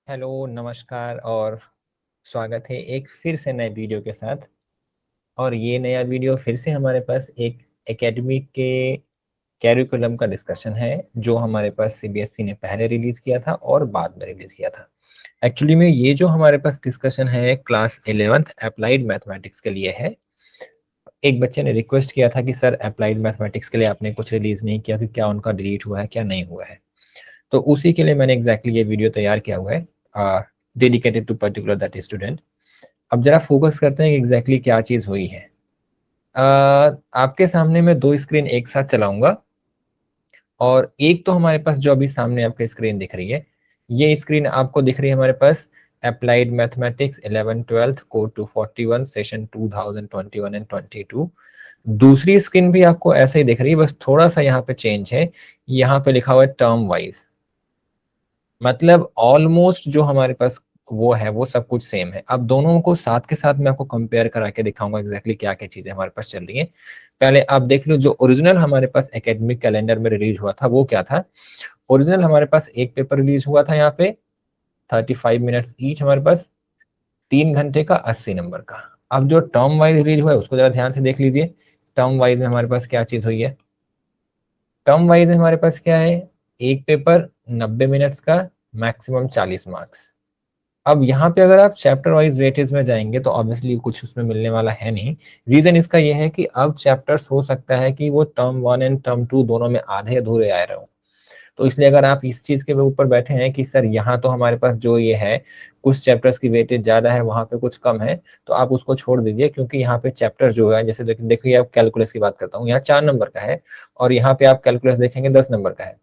Hello, नमस्कार और स्वागत है एक फिर से नए वीडियो के साथ। और ये नया वीडियो फिर से हमारे पास एक एकेडमिक के कैरिकुलम का डिस्कशन है, जो हमारे पास सीबीएसई ने पहले रिलीज किया था और बाद में रिलीज किया था। एक्चुअली में ये जो हमारे पास डिस्कशन है क्लास 11th अप्लाइड मैथमेटिक्स के लिए है। एक बच्चे ने रिक्वेस्ट किया था कि सर अप्लाइड मैथमेटिक्स के लिए आपने कुछ रिलीज नहीं किया, कि क्या उनका डिलीट हुआ है क्या नहीं हुआ है। तो उसी के लिए मैंने एग्जैक्टली ये वीडियो तैयार किया हुआ है, dedicated to particular that student. अब जरा फोकस करते हैं कि एग्जैक्टली क्या चीज हुई है। आपके सामने मैं दो स्क्रीन एक साथ चलाऊंगा, और एक तो हमारे पास जो अभी सामने आपके स्क्रीन दिख रही है, ये स्क्रीन आपको दिख रही है हमारे पास applied mathematics 11th-12th code 241 session 2021 and 22। दूसरी स्क्रीन भी आपको ऐसे ही दिख रही है, बस थोड़ा सा यहाँ पे चेंज है। यहाँ पे लिखा हुआ है टर्म वाइज, मतलब ऑलमोस्ट जो हमारे पास वो है वो सब कुछ सेम है। अब दोनों को साथ के साथ मैं आपको कंपेयर करा के दिखाऊंगा एग्जैक्टली क्या क्या चीजें हमारे पास चल रही है। पहले आप देख लो, जो ओरिजिनल हमारे पास एकेडमिक कैलेंडर में रिलीज हुआ था वो क्या था। ओरिजिनल हमारे पास एक पेपर रिलीज हुआ था यहाँ पे 35 मिनट्स ईच, हमारे पास 3 घंटे का 80 नंबर का। अब जो टर्म वाइज रिलीज हुआ है उसको जरा ध्यान से देख लीजिए। टर्म वाइज में हमारे पास क्या चीज हुई है। टर्म वाइज में हमारे पास क्या है, एक पेपर 90 मिनट्स का, मैक्सिमम 40 मार्क्स। अब यहाँ पे अगर आप चैप्टर वाइज वेटेज में जाएंगे तो ऑब्वियसली कुछ उसमें मिलने वाला है नहीं। रीजन इसका ये है कि अब चैप्टर्स हो सकता है कि वो टर्म 1 एंड टर्म 2 दोनों में आधे अधूरे आए रहो। तो इसलिए अगर आप इस चीज के ऊपर बैठे हैं कि सर यहाँ तो हमारे पास जो ये है कुछ चैप्टर्स की वेटेज ज्यादा है, वहां पे कुछ कम है, तो आप उसको छोड़ दीजिए। क्योंकि यहाँ पे चैप्टर जो है, जैसे देखिए आप कैलकुलस की बात करता हूँ, यहाँ 4 नंबर का है, और यहाँ पे आप कैलकुलस देखेंगे 10 नंबर का है।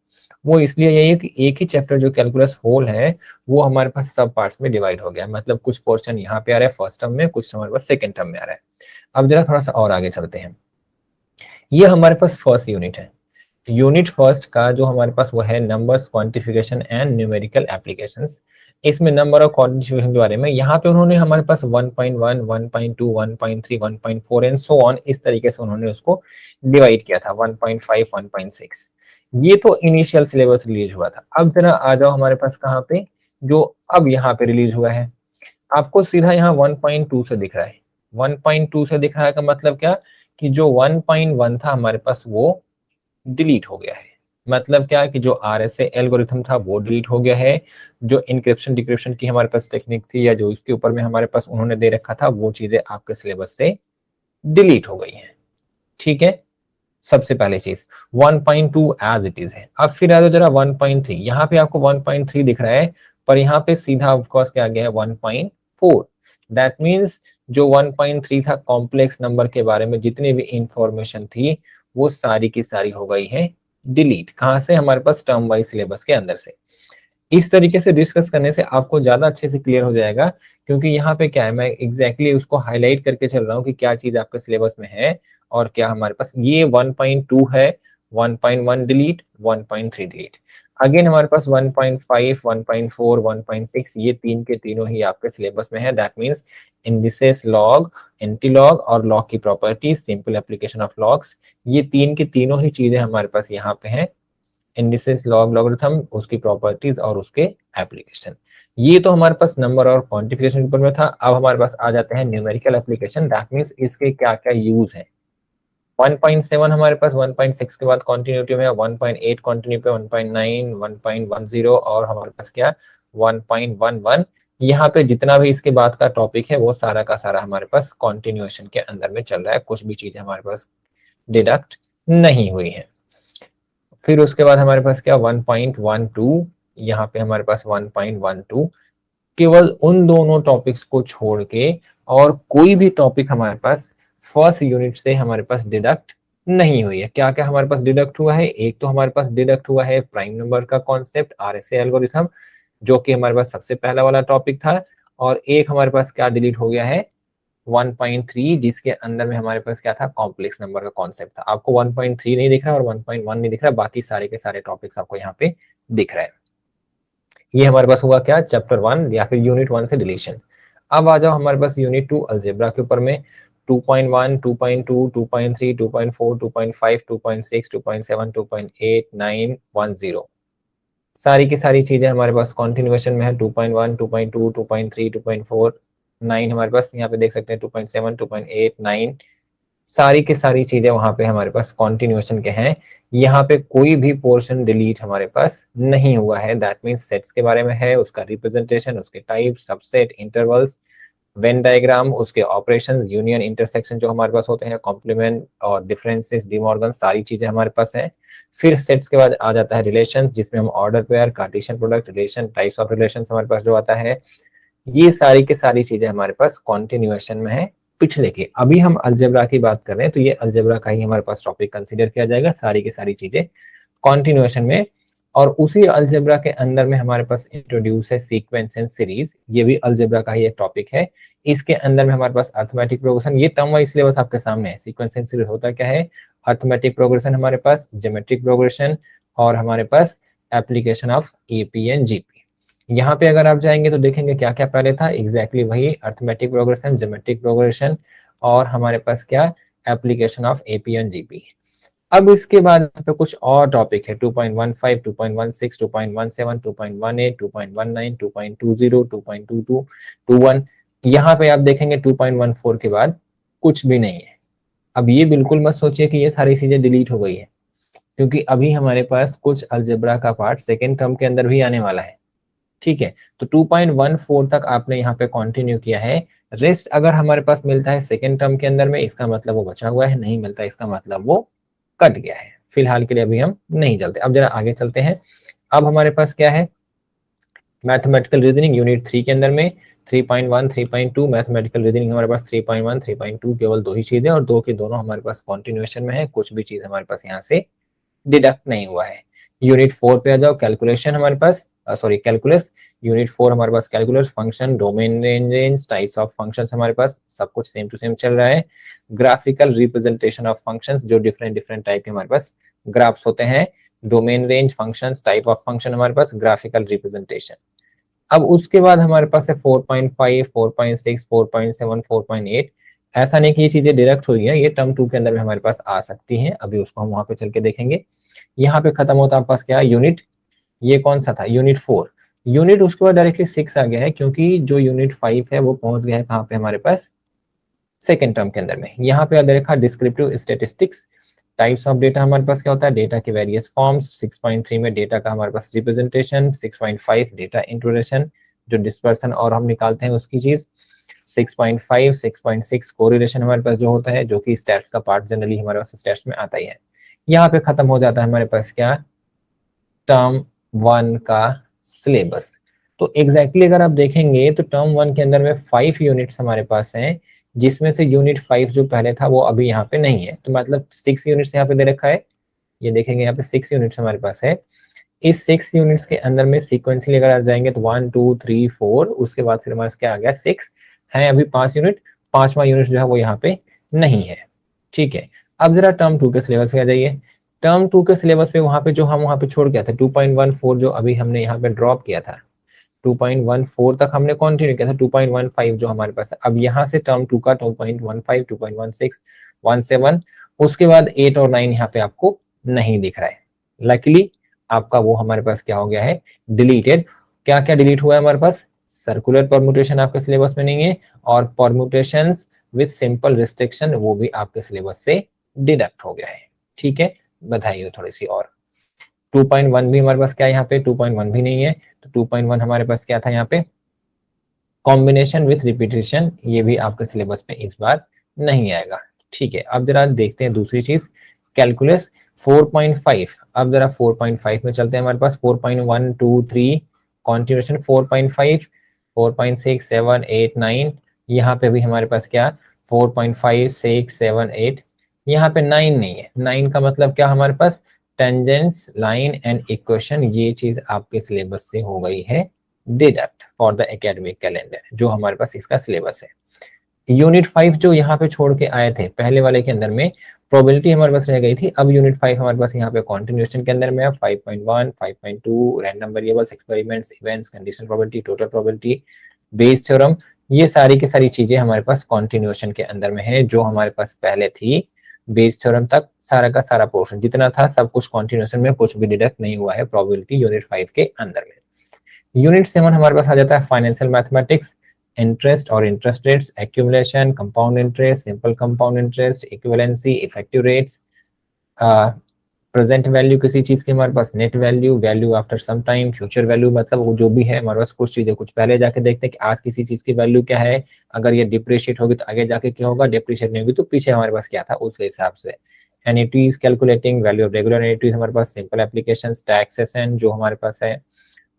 वो इसलिए यही है कि एक ही चैप्टर जो कैलकुलस होल है वो हमारे पास सब पार्ट्स में डिवाइड हो गया, मतलब कुछ पोर्शन यहाँ पे आ रहा है फर्स्ट टर्म में, कुछ हमारे पास सेकंड टर्म में आ रहा है। अब जरा थोड़ा सा और आगे चलते हैं। ये हमारे पास फर्स्ट यूनिट है। यूनिट फर्स्ट का जो हमारे पास वो है numbers quantification and numerical applications. इसमें नंबर और क्वांटिफिकेशन के बारे में यहाँ पे उन्होंने हमारे पास 1.1 1.2 1.3 1.4 एंड सो ऑन, इस तरीके से उन्होंने उसको डिवाइड किया था। 1.5 1.6 ये तो इनिशियल सिलेबस रिलीज हुआ था। अब जरा आ जाओ हमारे पास कहाँ पे, जो अब यहाँ पे रिलीज हुआ है। आपको सीधा यहाँ 1.2 से दिख रहा है। 1.2 से दिख रहा है का मतलब क्या, कि जो 1.1 था हमारे पास वो डिलीट हो गया है। मतलब क्या कि जो आरएसए एल्गोरिथम था वो डिलीट हो गया है। जो इंक्रिप्शन डिक्रिप्शन की हमारे पास टेक्निक थी, या जो इसके ऊपर में हमारे पास उन्होंने दे रखा था, वो चीजें आपके सिलेबस से डिलीट हो गई हैं। ठीक है, सबसे पहली चीज 1.2 एज इट इज है। अब फिर आ जाओ जरा 1.3। यहाँ पे आपको 1.3 दिख रहा है, पर यहाँ पे सीधा ऑफकोर्स क्या आ गया है 1.4। दैट मीन्स जो 1.3 था कॉम्प्लेक्स नंबर के बारे में जितनी भी इंफॉर्मेशन थी वो सारी की सारी हो गई है डिलीट। कहाँ से, हमारे पास टर्म वाइज सिलेबस के अंदर से। इस तरीके से डिस्कस करने से आपको ज्यादा अच्छे से क्लियर हो जाएगा। क्योंकि यहाँ पे क्या है, मैं एग्जैक्टली उसको हाईलाइट करके चल रहा हूँ कि क्या चीज आपके सिलेबस में है और क्या हमारे पास। ये 1.2 है, 1.1 डिलीट, 1.3 डिलीट। अगेन हमारे पास 1.5 1.4 1.6 ये तीन के तीनों ही आपके सिलेबस में है। That means indices, log, anti log और लॉग की properties, simple application of logs, ये तीन की तीनों ही चीजें हमारे पास यहाँ पे हैं। इंडिसेस, लॉग, लॉगरिथम, उसकी प्रॉपर्टीज और उसके एप्लीकेशन। ये तो हमारे पास नंबर और क्वांटिफिकेशन के ऊपर में था। अब हमारे पास आ जाते हैं न्यूमेरिकल एप्लीकेशन। दैट मीन्स इसके क्या क्या यूज है। 1.7 हमारे पास 1.6 के बाद कंटिन्यूटी में, 1.8 कंटिन्यू पे, 1.9 1.10 और हमारे पास क्या 1.11। यहाँ पे जितना भी इसके बाद का टॉपिक है वो सारा का सारा हमारे पास कंटिन्यूएशन के अंदर में चल रहा है। कुछ भी चीजें हमारे पास डिडक्ट नहीं हुई है। फिर उसके बाद हमारे पास क्या 1.12, यहाँ पे हमारे पास 1.12। केवल उन दोनों टॉपिक्स को छोड़ के और कोई भी टॉपिक हमारे पास फर्स्ट यूनिट से हमारे पास डिडक्ट नहीं हुई है। क्या क्या हमारे पास डिडक्ट हुआ है, एक तो हमारे पास डिडक्ट हुआ है प्राइम नंबर का कॉन्सेप्ट, आरएसए एल्गोरिथम, जो कि हमारे पास सबसे पहला वाला टॉपिक था। और एक हमारे पास क्या डिलीट हो गया है 1.3, जिसके अंदर में हमारे पास क्या था कॉम्प्लेक्स नंबर का कॉन्सेप्ट था। आपको 1.3 नहीं दिख रहा और 1.1 नहीं दिख रहा, बाकी सारे के सारे टॉपिक्स आपको यहाँ पे दिख रहा है। ये हमारे पास हुआ क्या चैप्टर 1 या फिर यूनिट 1 से डिलीशन। अब आ जाओ हमारे पास यूनिट 2 अलजेब्रा के ऊपर में। 2.1 2.2 2.3 2.4 2.5 2.6 2.7 2.8 9 10। सारी की सारी चीजें हमारे पास कॉन्टिन्यूएशन में है। 2.1, 2.2, 2.3, 2.4, 9 हमारे पास यहाँ पे देख सकते हैं, 2.7, 2.8, 9, सारी की सारी चीजें वहां पे हमारे पास कॉन्टिन्यूएशन के हैं। यहाँ पे कोई भी पोर्शन डिलीट हमारे पास नहीं हुआ है। दैट मीन्स सेट्स के बारे में है, उसका रिप्रेजेंटेशन, उसके type, subset, intervals, Venn diagram, उसके ऑपरेशन, यूनियन, इंटरसेक्शन जो हमारे पास होते हैं, कॉम्प्लीमेंट और डिफरेंसेस, डिमॉर्गन, सारी चीजें हमारे पास हैं। फिर सेट्स के बाद आ जाता है रिलेशन, जिसमें हम order pair, Cartesian product, relation, types of relation हमारे पास जो आता है। ये सारी की सारी चीजें हमारे पास कॉन्टिन्यूएशन में है पिछले के। अभी हम अलजेब्रा की बात कर रहे हैं, तो ये अलजेब्रा का ही हमारे पास टॉपिक कंसीडर किया जाएगा, सारी की सारी चीजें कॉन्टिन्यूएशन में। और उसी अलजेब्रा के अंदर में हमारे पास इंट्रोड्यूस है सीक्वेंस एंड सीरीज, ये भी अलजेब्रा का ही एक टॉपिक है। इसके अंदर में हमारे पास अर्थमेटिक प्रोग्रेशन, ये टर्म वाइज सिलेबस आपके सामने है। सीक्वेंस एंड सीरीज होता क्या है, अर्थमेटिक प्रोग्रेशन हमारे पास, ज्योमेट्रिक प्रोग्रेशन, और हमारे पास application of AP and GP. यहाँ पे अगर आप जाएंगे तो देखेंगे क्या क्या पहले था, एग्जैक्टली वही अर्थमेटिक प्रोग्रेशन, ज्योमेट्रिक प्रोग्रेशन, और हमारे पास क्या, application of AP and GP. अब इसके बाद यहाँ पे कुछ और टॉपिक है, 2.15, 2.16, 2.17, 2.18, 2.19, 2.20, 2.22, 21। यहाँ पे आप देखेंगे 2.14 के बाद कुछ भी नहीं है। अब ये बिल्कुल मत सोचिए कि ये सारी चीजें डिलीट हो गई है, क्योंकि अभी हमारे पास कुछ अलजेब्रा का पार्ट सेकेंड टर्म के अंदर भी आने वाला है। ठीक है, तो 2.14 तक आपने यहाँ पे कंटिन्यू किया है। रेस्ट अगर हमारे पास मिलता है सेकेंड टर्म के अंदर में, इसका मतलब वो बचा हुआ है, नहीं मिलता इसका मतलब वो कट गया है। फिलहाल के लिए अभी हम नहीं चलते, अब जरा आगे चलते हैं। अब हमारे पास क्या है, मैथमेटिकल रीजनिंग यूनिट 3 के अंदर में 3.1, 3.2, मैथमेटिकल रीजनिंग हमारे पास 3.1, 3.2, केवल दो ही चीजें, और दो के दोनों हमारे पास कॉन्टिन्यूएशन में है, कुछ भी चीज हमारे पास यहाँ से डिडक्ट नहीं हुआ है। यूनिट 4 पे आ जाओ, कैलकुलेशन हमारे पास, सॉरी कैलकुलस, यूनिट 4 हमारे पास calculus, function, domain range, types of functions हमारे पास सब कुछ सेम टू सेम चल रहा है। ग्राफिकल रिप्रेजेंटेशन ऑफ फंक्शंस, जो डिफरेंट डिफरेंट टाइप के हमारे पास ग्राफ्स होते हैं, domain range, functions, type of function हमारे पास, ग्राफिकल रिप्रेजेंटेशन। अब उसके बाद हमारे पास है 4.5, 4.6, 4.7, 4.8। ऐसा नहीं कि ये चीजें डायरेक्ट हुई है, ये टर्म 2 के अंदर भी हमारे पास आ सकती हैं, अभी उसको हम वहां पे चल के देखेंगे। यहाँ पे खत्म होता है आपके पास क्या, यूनिट, ये कौन सा था, यूनिट 4। यूनिट उसके बाद डायरेक्टली 6 आ गया है, क्योंकि जो यूनिट 5 है वो पहुंच गया है कहाँ पे हमारे पास, सेकेंड टर्म के अंदर में। यहाँ पे देखा descriptive statistics, types of data हमारे पास क्या होता है, डेटा के वेरियस फॉर्म्स। 6.3 में डेटा का हमारे पास रिप्रेजेंटेशन। 6.5 डेटा इंट्रोडक्शन, जो डिस्पर्सन और हम निकालते हैं उसकी चीज। 6.5, 6.6 कोरिलेशन हमारे पास जो होता है, जो कि स्टैट्स का पार्ट जनरली हमारे पास स्टैट्स में आता ही है। यहाँ पे खत्म हो जाता है हमारे पास क्या, टर्म 1 का सिलेबस। तो एग्जैक्टली अगर आप देखेंगे तो टर्म 1 के अंदर में 5 यूनिट्स हमारे पास हैं, जिसमें से यूनिट 5 जो पहले था वो अभी यहाँ पे नहीं है, तो मतलब 6 यूनिट्स यहाँ पे दे रखा है। ये देखेंगे यहाँ पे 6 यूनिट्स हमारे पास है। इस 6 यूनिट्स के अंदर में सीक्वेंसली अगर आप जाएंगे तो 1, 2, 3, 4, उसके बाद फिर हमारे पास क्या आ गया, 6 है। अभी 5 यूनिट, 5वां यूनिट जो है वो यहाँ पे नहीं है। ठीक है, अब जरा टर्म 2 के सिलेबस पे आ जाइए। टर्म 2 के सिलेबस पे वहां पे जो हम वहां पे छोड़ गया था 2.14, जो अभी हमने यहाँ पे ड्रॉप किया था, 2.14 तक हमने कंटिन्यू किया था। 2.15 जो हमारे पास है, अब यहाँ से टर्म 2 का 2.15, 2.16, 17, उसके बाद 8 और 9 यहाँ पे आपको नहीं दिख रहा है। लकीली आपका वो हमारे पास क्या हो गया है, डिलीटेड। क्या क्या डिलीट हुआ है हमारे पास, सर्कुलर परमुटेशन आपके सिलेबस में नहीं है, और परमुटेशंस विद सिंपल रिस्ट्रिक्शन वो भी आपके सिलेबस से डिडक्ट हो गया है। ठीक है, बताइए थोड़ी सी और। 2.1 भी हमारे पास क्या है, यहाँ पे 2.1 भी नहीं है, तो 2.1 हमारे पास क्या था यहाँ पे, कॉम्बिनेशन विथ रिपीटेशन, ये भी आपके सिलेबस में इस बार नहीं आएगा। ठीक है, अब जरा देखते हैं दूसरी चीज, कैलकुलस 4.5। अब जरा 4.5 में चलते हैं, हमारे पास 4.1, 2, 3 कॉन्टिन्यूएशन, 4.5, 4.6, 7, 8, 9। यहाँ पे भी हमारे पास क्या, 4.5, 6, 7, 8। यहाँ पे 9 नहीं है। 9 का मतलब क्या हमारे पास, टेंजेंट्स, लाइन एंड इक्वेशन, ये चीज आपके सिलेबस से हो गई है deduct for the academic calendar, जो हमारे पास इसका सिलेबस है। यूनिट 5 जो यहाँ पे छोड़ के आए थे पहले वाले के अंदर में, प्रोबेबिलिटी हमारे पास रह गई थी। अब यूनिट 5 हमारे पास यहाँ पे कॉन्टिन्यूएशन के अंदर में 5.1, 5.2, random variables, experiments, events, conditional probability, total probability, Bayes theorem, ये सारी की सारी चीजें हमारे पास कॉन्टिन्यूएशन के अंदर में है, जो हमारे पास पहले थी बेस थ्योरम तक सारा का सारा पोर्शन जितना था सब कुछ कॉन्टिन्यूएशन में, कुछ भी डिडक्ट नहीं हुआ है प्रोबेबिलिटी यूनिट 5 के अंदर में। यूनिट 7 हमारे पास आ जाता है फाइनेंशियल मैथमेटिक्स, इंटरेस्ट और interest rates, accumulation, compound interest, simple compound interest, equivalency, effective rates, present value किसी चीज की, हमारे पास net value, value after some time, future value, मतलब वो जो भी है हमारे पास कुछ चीजें कुछ पहले जाके देखते हैं कि आज किसी चीज की वैल्यू क्या है, अगर ये डिप्रिशिएट होगी तो आगे जाके क्या होगा, डिप्रिशिएट नहीं होगी तो पीछे हमारे पास क्या था उसके हिसाब से। एन्युटीज, कैलकुलेटिंग वैल्यू ऑफ रेगुलर एन्युटीज, हमारे पास सिंपल एप्लीकेशन, टैक्सेशन जो हमारे पास है,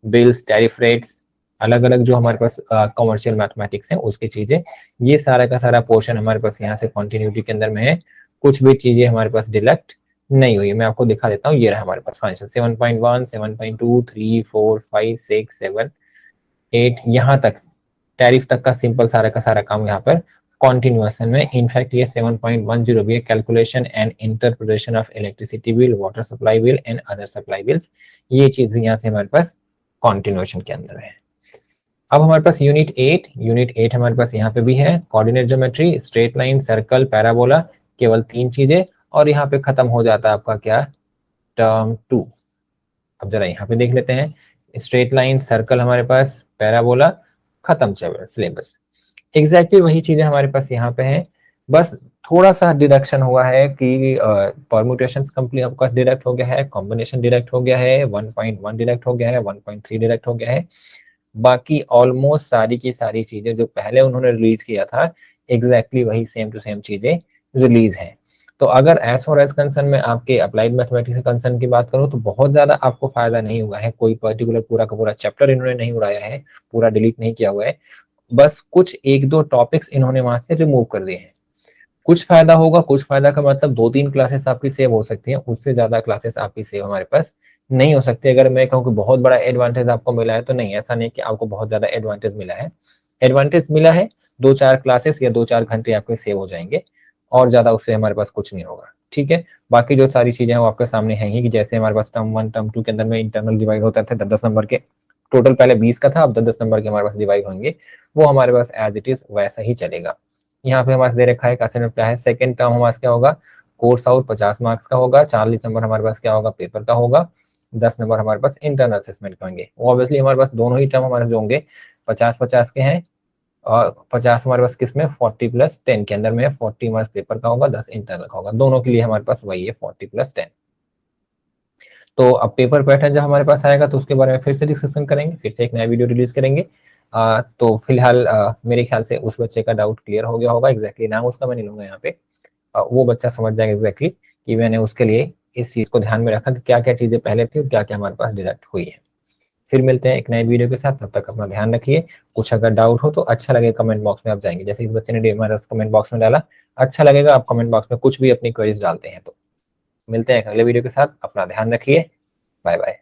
बिल्स, टैरिफ रेट्स, अलग अलग जो हमारे पास कमर्शियल मैथमेटिक्स है उसकी चीजें, ये सारा का सारा पोर्शन हमारे पास यहाँ से कंटिन्यूटी के अंदर में है। कुछ भी चीजें हमारे पास डिडक्ट नहीं हुई है, मैं आपको दिखा देता हूँ। ये रहा हमारे पास फाइनेंशियल 7.1, 7.2, 3, 4, 5, 6, 7, 8, यहाँ तक टैरिफ तक का सिंपल सारा का सारा काम यहाँ पर कॉन्टिन्यूएशन में। इनफैक्ट ये 7.10 भी है, calculation and interpretation of electricity bill, water supply bill and other supply bills, ये चीज भी यहाँ से हमारे पास कॉन्टिन्यूएशन के अंदर है। अब हमारे पास यूनिट 8 हमारे पास यहाँ पे भी है, coordinate geometry, straight line, circle, parabola, केवल 3 चीजें, और यहाँ पे खत्म हो जाता है आपका क्या, टर्म 2। अब जरा यहाँ पे देख लेते हैं, स्ट्रेट लाइन, सर्कल हमारे पास, पैराबोला, खत्म सिलेबस। एग्जैक्टली वही चीजें हमारे पास यहाँ पे है, बस थोड़ा सा डिडक्शन हुआ है कि परम्यूटेशंस कंप्लीट आपके पास डिडक्ट हो गया है, कॉम्बिनेशन डिडक्ट हो गया है, 1.1 डिडक्ट हो गया है, 1.3 डिडक्ट हो गया है। बाकी ऑलमोस्ट सारी की सारी चीजें जो पहले उन्होंने रिलीज किया था एग्जैक्टली वही सेम टू सेम चीजें रिलीज हैं। तो अगर एज फॉर एज कंसर्न में आपके अप्लाइड मैथमेटिक्स कंसर्न की बात करूं तो बहुत ज्यादा आपको फायदा नहीं हुआ है, कोई पर्टिकुलर पूरा का पूरा चैप्टर इन्होंने नहीं उड़ाया है, पूरा डिलीट नहीं किया हुआ है, बस कुछ एक दो टॉपिक्स इन्होंने वहां से रिमूव कर दिए हैं। कुछ फायदा होगा, कुछ फायदा का मतलब 2-3 क्लासेस आपकी सेव हो सकती हैं, उससे ज्यादा क्लासेस आपकी सेव हमारे पास नहीं हो सकती। अगर मैं कहूँ कि बहुत बड़ा एडवांटेज आपको मिला है तो नहीं, ऐसा नहीं कि आपको बहुत ज्यादा एडवांटेज मिला है। एडवांटेज मिला है, 2-4 क्लासेस या 2-4 घंटे आपके सेव हो जाएंगे, और ज्यादा उससे हमारे पास कुछ नहीं होगा। ठीक है, बाकी जो सारी चीजें हैं वो आपके सामने है ही, कि जैसे हमारे पास टर्म 1 टर्म 2 के अंदर में इंटरनल डिवाइड होता था 10-10 नंबर के, टोटल पहले 20 का था, अब 10-10 नंबर के हमारे पास डिवाइड होंगे, वो हमारे पास एज इट इज वैसा ही चलेगा। यहाँ पे हमारे दे रखा है क्वेश्चन क्या है, सेकंड टर्म हमारे क्या होगा, कोर्स आउट 50 मार्क्स का होगा, 40 नंबर हमारे पास क्या होगा, पेपर का होगा, 10 नंबर हमारे पास इंटरनल असेसमेंट के होंगे। वो ऑब्वियसली हमारे पास दोनों ही टर्म हमारे जो होंगे 50-50 के हैं, और 50 हमारे पास किस में, 40+10 के अंदर में, 40 हमारे पेपर का होगा, 10 इंटरनल का होगा, दोनों के लिए हमारे पास वही है 40+10। तो अब पेपर पैटर्न जब हमारे पास आएगा तो उसके बारे में फिर से डिस्कशन करेंगे, फिर से एक नया वीडियो रिलीज करेंगे। तो फिलहाल मेरे ख्याल से उस बच्चे का डाउट क्लियर हो गया होगा, एग्जैक्टली नाम उसका मैं नहीं लूंगा यहाँ पे, वो बच्चा समझ जाएगा एग्जैक्टली कि मैंने उसके लिए इस चीज को ध्यान में रखा कि क्या क्या चीजें पहले थी और क्या क्या हमारे पास डिडक्ट हुई है। फिर मिलते हैं एक नए वीडियो के साथ, तब तक अपना ध्यान रखिए। कुछ अगर डाउट हो तो अच्छा लगे कमेंट बॉक्स में आप जाएंगे, जैसे इस बच्चे ने हमारे कमेंट बॉक्स में डाला, अच्छा लगेगा आप कमेंट बॉक्स में कुछ भी अपनी क्वेरीज डालते हैं। तो मिलते हैं अगले वीडियो के साथ, अपना ध्यान रखिए, बाय बाय।